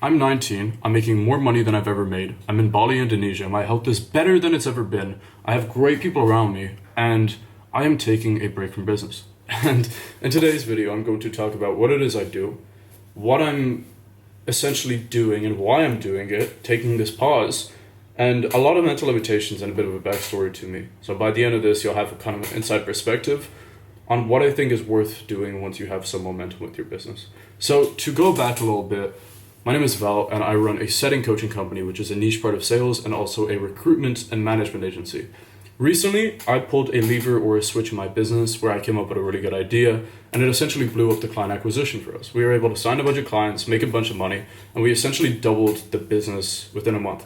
I'm 19. I'm making more money than I've ever made. I'm in Bali, Indonesia. My health is better than it's ever been. I have great people around me, and I am taking a break from business. And in today's video, I'm going to talk about what it is I do, what I'm essentially doing and why I'm doing it, taking this pause, and a lot of mental limitations and a bit of a backstory to me. So by the end of this, you'll have a kind of an inside perspective on what I think is worth doing once you have some momentum with your business. So to go back a little bit, my name is Val, and I run a setting coaching company, which is a niche part of sales and also a recruitment and management agency. Recently, I pulled a lever or a switch in my business where I came up with a really good idea, and it essentially blew up the client acquisition for us. We were able to sign a bunch of clients, make a bunch of money, and we essentially doubled the business within a month.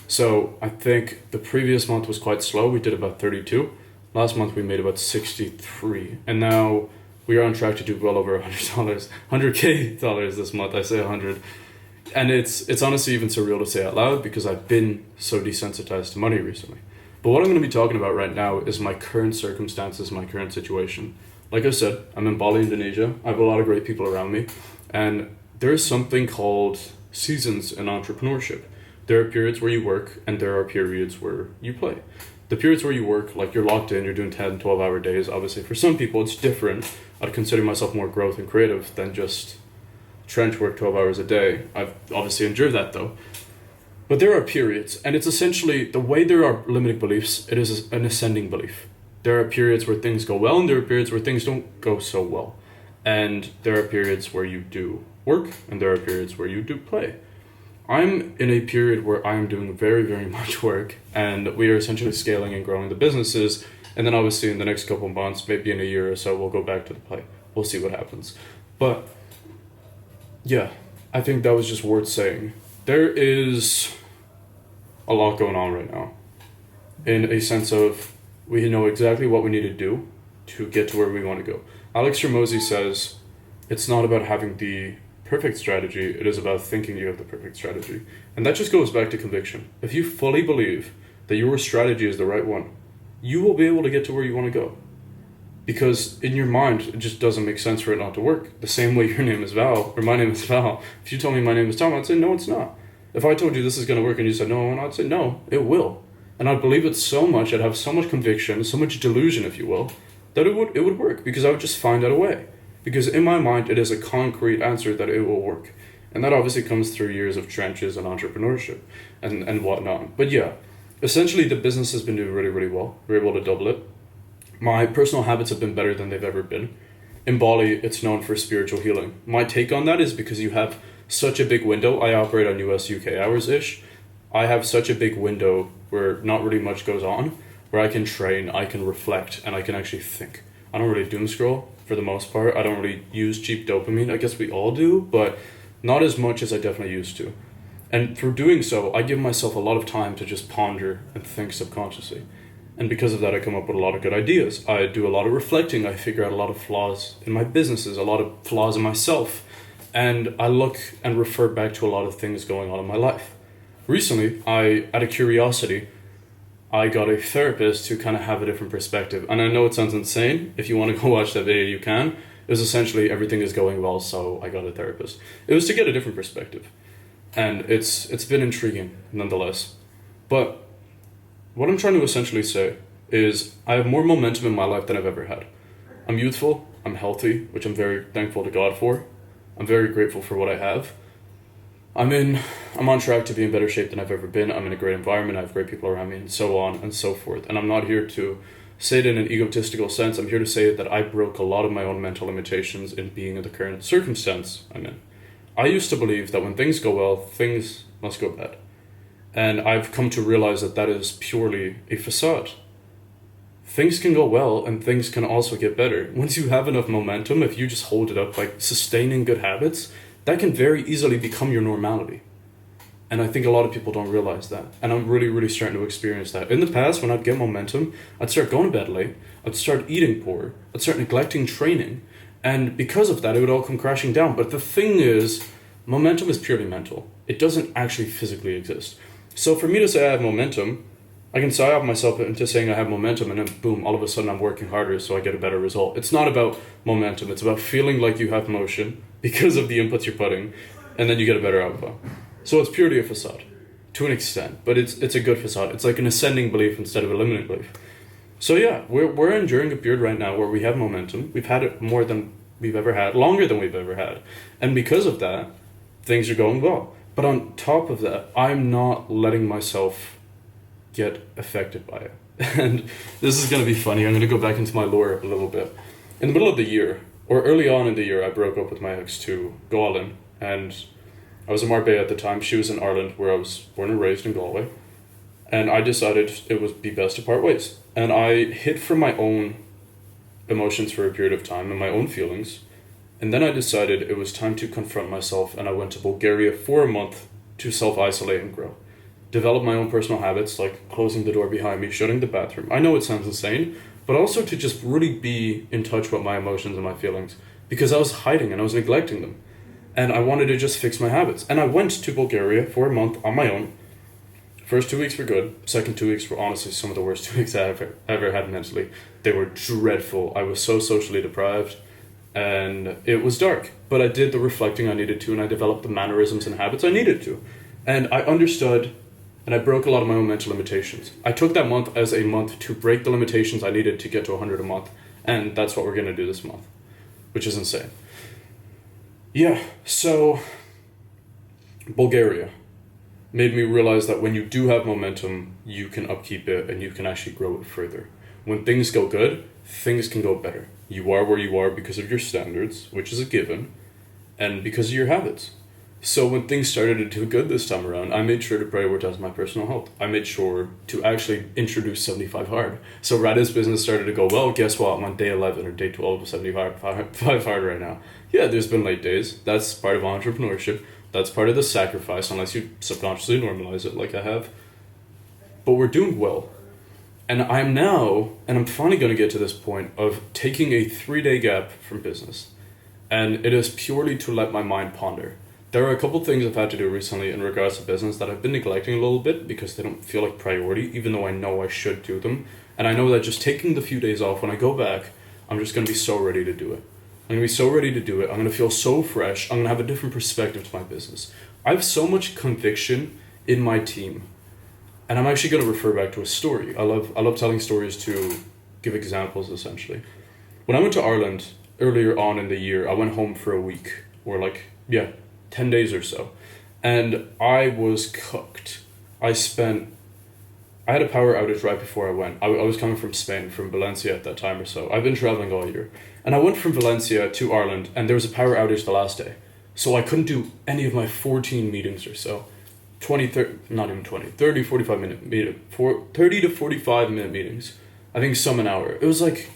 So I think the previous month was quite slow. We did about 32. Last month, we made about 63. And now we are on track to do well over $100, $100K this month. I say 100. And it's honestly even surreal to say out loud because I've been so desensitized to money recently. But what I'm going to be talking about right now is my current circumstances, my current situation. Like I said, I'm in Bali, Indonesia. I have a lot of great people around me. And there is something called seasons in entrepreneurship. There are periods where you work and there are periods where you play. The periods where you work, like you're locked in, you're doing 10, 12-hour days. Obviously, for some people, it's different. I'd consider myself more growth and creative than just trench work 12 hours a day. I've obviously endured that though. But there are periods, and it's essentially the way there are limiting beliefs, it is an ascending belief. There are periods where things go well, and there are periods where things don't go so well. And there are periods where you do work, and there are periods where you do play. I'm in a period where I am doing very, very much work, and we are essentially scaling and growing the businesses. And then obviously in the next couple of months, maybe in a year or so, we'll go back to the play. We'll see what happens. But yeah, I think that was just worth saying. There is a lot going on right now in a sense of we know exactly what we need to do to get to where we want to go. Alex Hormozi says it's not about having the perfect strategy, it is about thinking you have the perfect strategy. And that just goes back to conviction. If you fully believe that your strategy is the right one, you will be able to get to where you want to go. Because in your mind, it just doesn't make sense for it not to work. The same way your name is Val, or my name is Val. If you told me my name is Tom, I'd say, no, it's not. If I told you this is going to work and you said, no, I'd say, no, it will. And I'd believe it so much, I'd have so much conviction, so much delusion, if you will, that it would work because I would just find out a way. Because in my mind, it is a concrete answer that it will work. And that obviously comes through years of trenches and entrepreneurship and whatnot. But yeah, essentially the business has been doing really, really well. We're able to double it. My personal habits have been better than they've ever been. In Bali, it's known for spiritual healing. My take on that is because you have such a big window. I operate on US UK hours-ish. I have such a big window where not really much goes on, where I can train, I can reflect, and I can actually think. I don't really doom scroll for the most part. I don't really use cheap dopamine. I guess we all do, but not as much as I definitely used to. And through doing so, I give myself a lot of time to just ponder and think subconsciously. And because of that, I come up with a lot of good ideas. I do a lot of reflecting. I figure out a lot of flaws in my businesses, a lot of flaws in myself. And I look and refer back to a lot of things going on in my life. Recently, out of curiosity, I got a therapist to kind of have a different perspective. And I know it sounds insane. If you want to go watch that video, you can. It was essentially everything is going well, so I got a therapist. It was to get a different perspective. And it's been intriguing, nonetheless. But what I'm trying to essentially say is I have more momentum in my life than I've ever had. I'm youthful, I'm healthy, which I'm very thankful to God for. I'm very grateful for what I have. I'm on track to be in better shape than I've ever been. I'm in a great environment, I have great people around me, and so on and so forth. And I'm not here to say it in an egotistical sense. I'm here to say that I broke a lot of my own mental limitations in being in the current circumstance I'm in. I used to believe that when things go well, things must go bad. And I've come to realize that that is purely a facade. Things can go well and things can also get better. Once you have enough momentum, if you just hold it up by sustaining good habits, that can very easily become your normality. And I think a lot of people don't realize that. And I'm really, really starting to experience that. In the past, when I'd get momentum, I'd start going to bed late, I'd start eating poor, I'd start neglecting training. And because of that, it would all come crashing down. But the thing is, momentum is purely mental. It doesn't actually physically exist. So for me to say I have momentum, I can psyop myself into saying I have momentum and then boom, all of a sudden I'm working harder so I get a better result. It's not about momentum. It's about feeling like you have motion because of the inputs you're putting, and then you get a better output. So it's purely a facade, to an extent, but it's a good facade. It's like an ascending belief instead of a limiting belief. So yeah, we're enduring a period right now where we have momentum. We've had it more than we've ever had, longer than we've ever had. And because of that, things are going well. But on top of that, I'm not letting myself get affected by it. And this is going to be funny. I'm going to go back into my lore a little bit. In the middle of the year, or early on in the year, I broke up with my ex to go all in. And I was in Marbella at the time. She was in Ireland, where I was born and raised in Galway. And I decided it would be best to part ways. And I hid from my own emotions for a period of time and my own feelings. And then I decided it was time to confront myself, and I went to Bulgaria for a month to self-isolate and grow. Develop my own personal habits, like closing the door behind me, shutting the bathroom. I know it sounds insane, but also to just really be in touch with my emotions and my feelings, because I was hiding and I was neglecting them. And I wanted to just fix my habits. And I went to Bulgaria for a month on my own. First 2 weeks were good. Second 2 weeks were honestly some of the worst 2 weeks I've ever had mentally. They were dreadful. I was so socially deprived. And it was dark. But I did the reflecting I needed to, and I developed the mannerisms and habits I needed to. And I understood, and I broke a lot of my own mental limitations. I took that month as a month to break the limitations I needed to get to 100 a month. And that's what we're going to do this month, which is insane. Yeah, so Bulgaria made me realize that when you do have momentum, you can upkeep it and you can actually grow it further. When things go good, things can go better. You are where you are because of your standards, which is a given, and because of your habits. So when things started to do good this time around, I made sure to prioritize my personal health. I made sure to actually introduce 75 hard. So right as business started to go well, guess what? I'm on day 11 or day 12 of 75 hard right now. Yeah, there's been late days. That's part of entrepreneurship. That's part of the sacrifice, unless you subconsciously normalize it like I have. But we're doing well. And I'm finally going to get to this point of taking a 3-day gap from business. And it is purely to let my mind ponder. There are a couple things I've had to do recently in regards to business that I've been neglecting a little bit because they don't feel like priority, even though I know I should do them. And I know that just taking the few days off, when I go back, I'm just going to be so ready to do it. I'm going to be so ready to do it. I'm going to feel so fresh. I'm going to have a different perspective to my business. I have so much conviction in my team. And I'm actually going to refer back to a story. I love telling stories to give examples, essentially. When I went to Ireland earlier on in the year, I went home for a week, or 10 days or so. And I was cooked. I had a power outage right before I went. I was coming from Spain, from Valencia at that time or so. I've been traveling all year. And I went from Valencia to Ireland, and there was a power outage the last day. So I couldn't do any of my 14 meetings or so. 30 to 45 minute meeting. 30 to 45 minute meetings. I think some an hour. It was like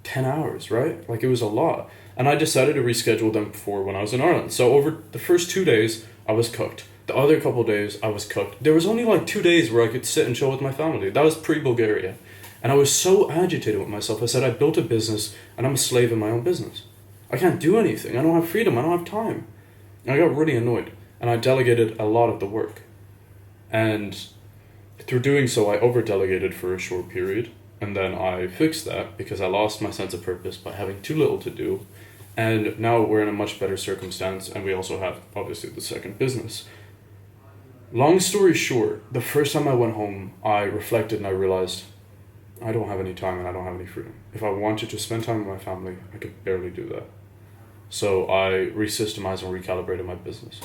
10 hours, right? It was a lot. And I decided to reschedule them for when I was in Ireland. So over the first 2 days, I was cooked. The other couple of days, I was cooked. There was only 2 days where I could sit and chill with my family. That was pre-Bulgaria. And I was so agitated with myself. I said, I built a business, and I'm a slave in my own business. I can't do anything. I don't have freedom. I don't have time. And I got really annoyed. And I delegated a lot of the work. And through doing so, I over-delegated for a short period. And then I fixed that because I lost my sense of purpose by having too little to do. And now we're in a much better circumstance, and we also have, obviously, the second business. Long story short, the first time I went home, I reflected and I realized I don't have any time and I don't have any freedom. If I wanted to spend time with my family, I could barely do that. So I resystemized and recalibrated my business.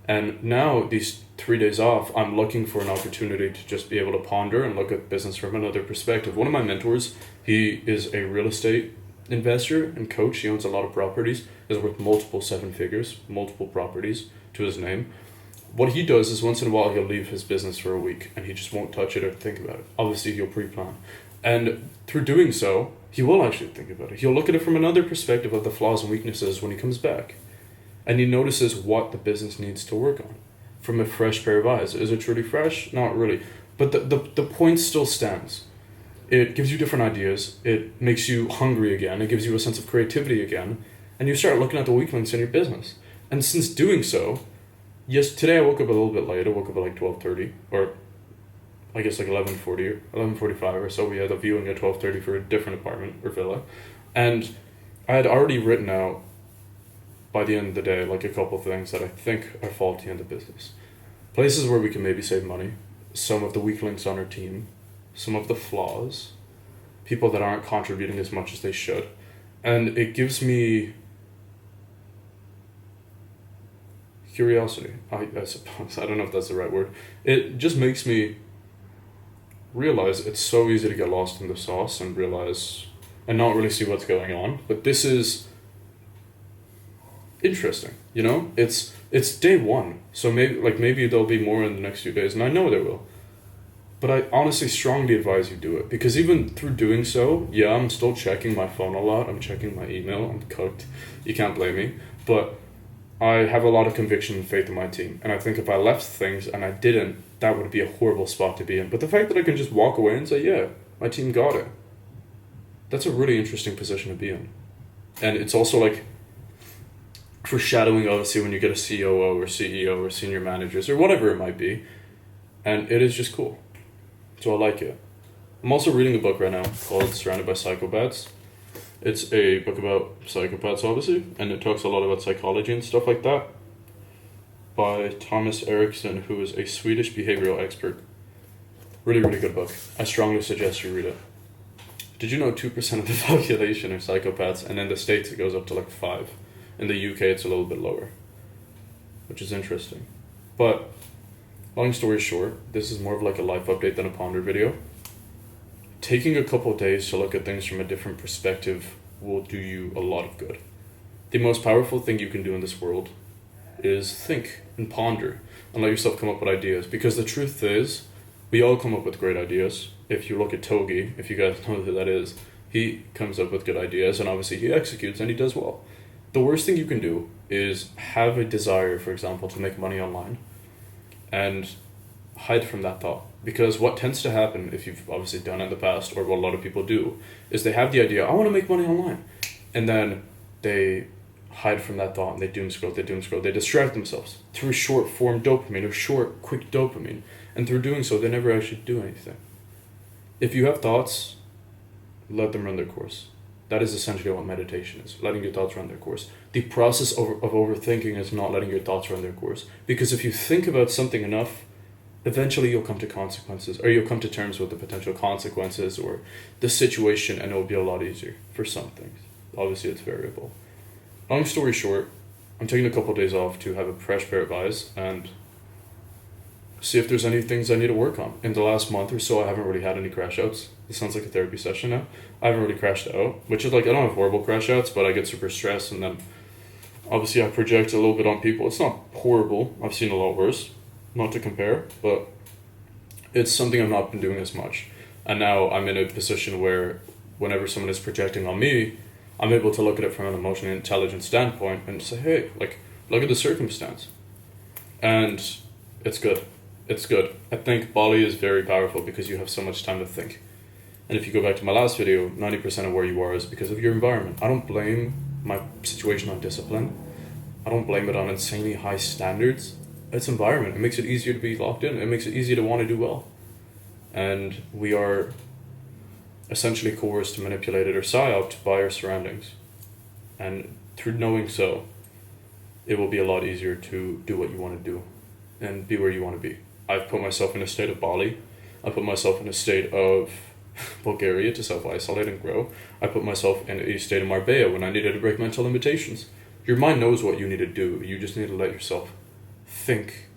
And now, these 3 days off, I'm looking for an opportunity to just be able to ponder and look at business from another perspective. One of my mentors, he is a real estate investor and coach. He owns a lot of properties. Is worth multiple 7 figures, multiple properties to his name. What he does is once in a while he'll leave his business for a week and he just won't touch it or think about it. Obviously he'll pre-plan. And through doing so, he will actually think about it. He'll look at it from another perspective of the flaws and weaknesses when he comes back. And he notices what the business needs to work on from a fresh pair of eyes. Is it truly fresh? Not really. But the point still stands. It gives you different ideas. It makes you hungry again. It gives you a sense of creativity again. And you start looking at the weak links in your business. And since doing so, yes, today I woke up a little bit late. I woke up at 12:30, or I guess 11:40 or 11:45 or so. We had a viewing at 12:30 for a different apartment or villa. And I had already written out by the end of the day, like a couple things that I think are faulty in the business. Places where we can maybe save money, some of the weak links on our team, some of the flaws, people that aren't contributing as much as they should. And it gives me curiosity, I suppose. I don't know if that's the right word. It just makes me realize it's so easy to get lost in the sauce and not really see what's going on. But this is interesting, you know? It's day one, so maybe there'll be more in the next few days, and I know there will. But I honestly strongly advise you do it, because even through doing so, yeah, I'm still checking my phone a lot, I'm checking my email, I'm cooked, you can't blame me, but I have a lot of conviction and faith in my team, and I think if I left things and I didn't, that would be a horrible spot to be in. But the fact that I can just walk away and say, yeah, my team got it, that's a really interesting position to be in. And it's also like foreshadowing, obviously, when you get a COO or CEO or senior managers or whatever it might be, and it is just cool. So I like it. I'm also reading a book right now called Surrounded by Psychopaths. It's a book about psychopaths, obviously, and it talks a lot about psychology and stuff like that, by Thomas Eriksson, who is a Swedish behavioral expert. Really, really good book. I strongly suggest you read it. Did you know 2% of the population are psychopaths, and in the States it goes up to like 5%. In the UK it's a little bit lower, which is interesting. But long story short, this is more of like a life update than a ponder video. Taking a couple of days to look at things from a different perspective will do you a lot of good. The most powerful thing you can do in this world is think and ponder and let yourself come up with ideas, because the truth is, we all come up with great ideas. If you look at Togi, if you guys know who that is, he comes up with good ideas, and obviously he executes and he does well. The worst thing you can do is have a desire, for example, to make money online and hide from that thought. Because what tends to happen, if you've obviously done it in the past, or what a lot of people do, is they have the idea, I want to make money online. And then they hide from that thought and they doom scroll, they distract themselves through short form dopamine or short, quick dopamine. And through doing so, they never actually do anything. If you have thoughts, let them run their course. That is essentially what meditation is, letting your thoughts run their course. The process of overthinking is not letting your thoughts run their course. Because if you think about something enough, eventually you'll come to consequences, or you'll come to terms with the potential consequences or the situation, and it will be a lot easier for some things. Obviously, it's variable. Long story short, I'm taking a couple of days off to have a fresh pair of eyes and see if there's any things I need to work on. In the last month or so, I haven't really had any crash outs. This sounds like a therapy session now. I haven't really crashed out, which is like, I don't have horrible crash outs, but I get super stressed, and then obviously I project a little bit on people. It's not horrible. I've seen a lot worse, not to compare, but it's something I've not been doing as much. And now I'm in a position where whenever someone is projecting on me, I'm able to look at it from an emotionally intelligent standpoint and say, hey, like, look at the circumstance. And it's good. It's good. I think Bali is very powerful because you have so much time to think. And if you go back to my last video, 90% of where you are is because of your environment. I don't blame my situation on discipline. I don't blame it on insanely high standards. It's environment. It makes it easier to be locked in. It makes it easier to want to do well. And we are essentially coerced, manipulated, or psyoped by our surroundings. And through knowing so, it will be a lot easier to do what you want to do and be where you want to be. I've put myself in a state of Bali. I put myself in a state of Bulgaria to self-isolate and grow. I put myself in a state of Marbella when I needed to break mental limitations. Your mind knows what you need to do. You just need to let yourself think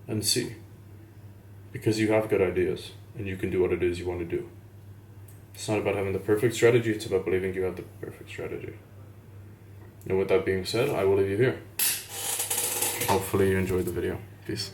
and see. Because you have good ideas and you can do what it is you want to do. It's not about having the perfect strategy, it's about believing you have the perfect strategy. And with that being said, I will leave you here. Hopefully you enjoyed the video. Peace.